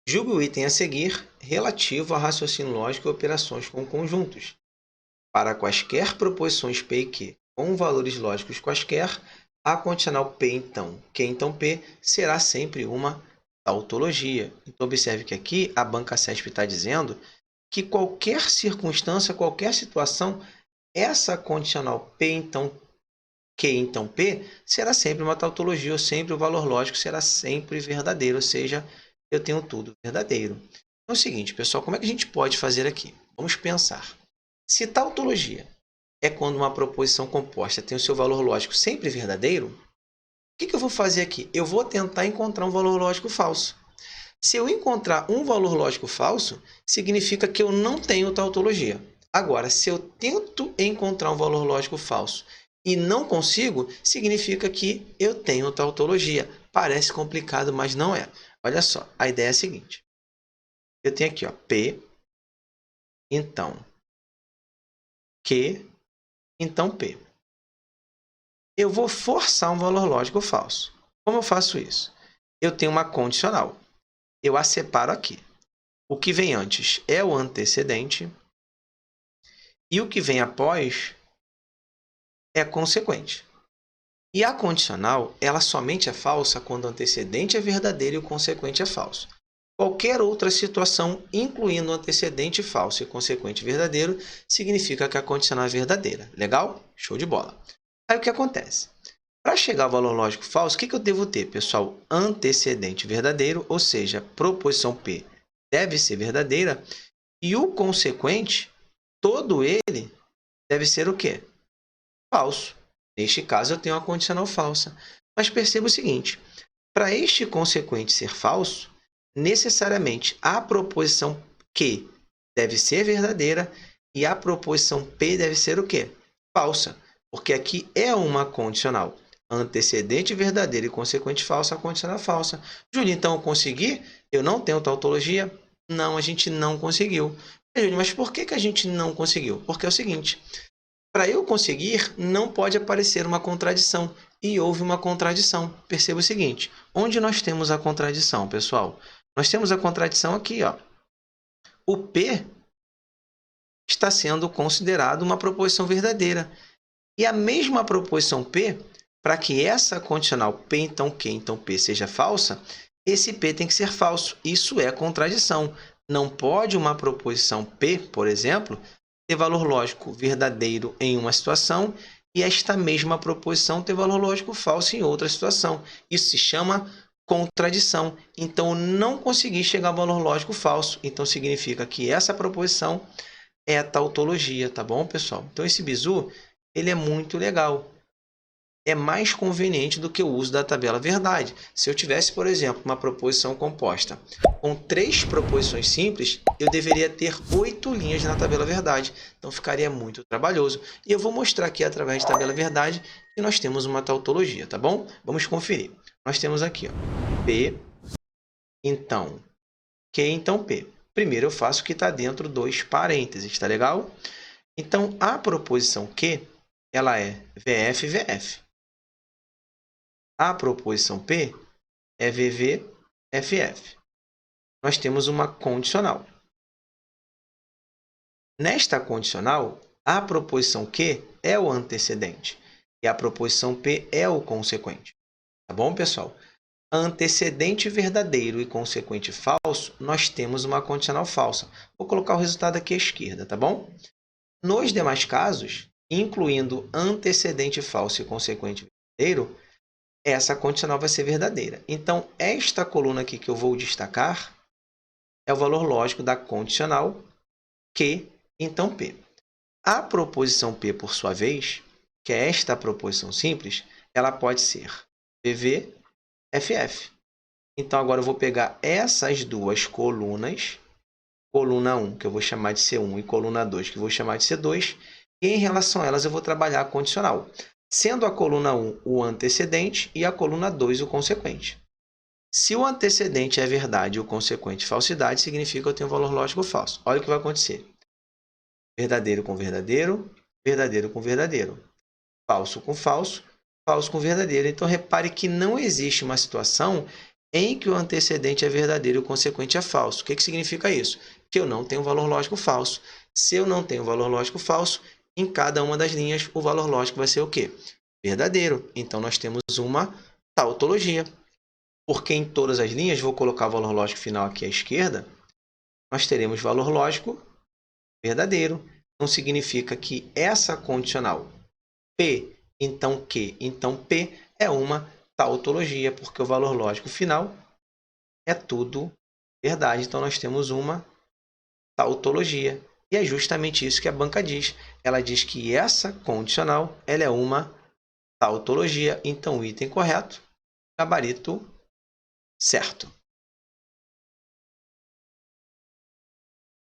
Julgue o item a seguir relativo a raciocínio lógico e operações com conjuntos. Para quaisquer proposições P e Q com valores lógicos quaisquer, a condicional P então, Q então P, será sempre uma tautologia. Então, observe que aqui a banca CESP está dizendo que qualquer circunstância, qualquer situação, essa condicional P então, Q então P, será sempre uma tautologia, ou sempre o valor lógico será sempre verdadeiro, ou seja, eu tenho tudo verdadeiro. Então é o seguinte, pessoal, como é que a gente pode fazer aqui? Vamos pensar. Se tautologia é quando uma proposição composta tem o seu valor lógico sempre verdadeiro, o que eu vou fazer aqui? Eu vou tentar encontrar um valor lógico falso. Se eu encontrar um valor lógico falso, significa que eu não tenho tautologia. Agora, se eu tento encontrar um valor lógico falso e não consigo, significa que eu tenho tautologia. Parece complicado, mas não é. Olha só, a ideia é a seguinte. Eu tenho aqui, ó, P, então Q, então P. Eu vou forçar um valor lógico falso. Como eu faço isso? Eu tenho uma condicional. Eu a separo aqui. O que vem antes é o antecedente e o que vem após é consequente. E a condicional, ela somente é falsa quando o antecedente é verdadeiro e o consequente é falso. Qualquer outra situação, incluindo o antecedente falso e o consequente verdadeiro, significa que a condicional é verdadeira. Legal? Show de bola. Aí o que acontece? Para chegar ao valor lógico falso, o que eu devo ter, pessoal? Antecedente verdadeiro, ou seja, proposição P deve ser verdadeira, e o consequente, todo ele, deve ser o quê? Falso. Neste caso, eu tenho uma condicional falsa. Mas perceba o seguinte, para este consequente ser falso, necessariamente a proposição Q deve ser verdadeira e a proposição P deve ser o quê? Falsa, porque aqui é uma condicional. Antecedente verdadeiro e consequente falso, a condicional é falsa. Júlio, então eu consegui? Eu não tenho tautologia? Não, a gente não conseguiu. Júlio, mas por que a gente não conseguiu? Porque é o seguinte, para eu conseguir, não pode aparecer uma contradição. E houve uma contradição. Perceba o seguinte, onde nós temos a contradição, pessoal? Nós temos a contradição aqui, ó. O P está sendo considerado uma proposição verdadeira. E a mesma proposição P, para que essa condicional P então Q então P seja falsa, esse P tem que ser falso. Isso é contradição. Não pode uma proposição P, por exemplo, ter valor lógico verdadeiro em uma situação e esta mesma proposição ter valor lógico falso em outra situação. Isso se chama contradição. Então, eu não consegui chegar ao valor lógico falso. Então, significa que essa proposição é a tautologia, tá bom, pessoal? Então, esse bizu, ele é muito legal. É mais conveniente do que o uso da tabela verdade. Se eu tivesse, por exemplo, uma proposição composta com 3 proposições simples, eu deveria ter 8 linhas na tabela verdade. Então, ficaria muito trabalhoso. E eu vou mostrar aqui, através da tabela verdade, que nós temos uma tautologia, tá bom? Vamos conferir. Nós temos aqui, ó, P, então, Q, então P. Primeiro eu faço o que está dentro dos parênteses, tá legal? Então, a proposição Q, ela é VF, VF. A proposição P é VV, FF. Nós temos uma condicional. Nesta condicional, a proposição Q é o antecedente e a proposição P é o consequente. Tá bom, pessoal? Antecedente verdadeiro e consequente falso, nós temos uma condicional falsa. Vou colocar o resultado aqui à esquerda, tá bom? Nos demais casos, incluindo antecedente falso e consequente verdadeiro, essa condicional vai ser verdadeira. Então, esta coluna aqui que eu vou destacar é o valor lógico da condicional Q, então P. A proposição P, por sua vez, que é esta proposição simples, ela pode ser VV, FF. Então, agora eu vou pegar essas duas colunas, coluna 1, que eu vou chamar de C1, e coluna 2, que eu vou chamar de C2, e em relação a elas eu vou trabalhar a condicional, sendo a coluna 1 o antecedente e a coluna 2 o consequente. Se o antecedente é verdade e o consequente falsidade, significa que eu tenho um valor lógico falso. Olha o que vai acontecer. Verdadeiro com verdadeiro, verdadeiro com verdadeiro. Falso com falso, falso com verdadeiro. Então, repare que não existe uma situação em que o antecedente é verdadeiro e o consequente é falso. O que significa isso? Que eu não tenho valor lógico falso. Se eu não tenho valor lógico falso, em cada uma das linhas o valor lógico vai ser o quê? Verdadeiro. Então nós temos uma tautologia. Porque em todas as linhas, vou colocar o valor lógico final aqui à esquerda, nós teremos valor lógico verdadeiro. Não significa que essa condicional P, então Q, então P é uma tautologia, porque o valor lógico final é tudo verdade. Então nós temos uma tautologia. E é justamente isso que a banca diz. Ela diz que essa condicional ela é uma tautologia. Então, o item correto, gabarito certo.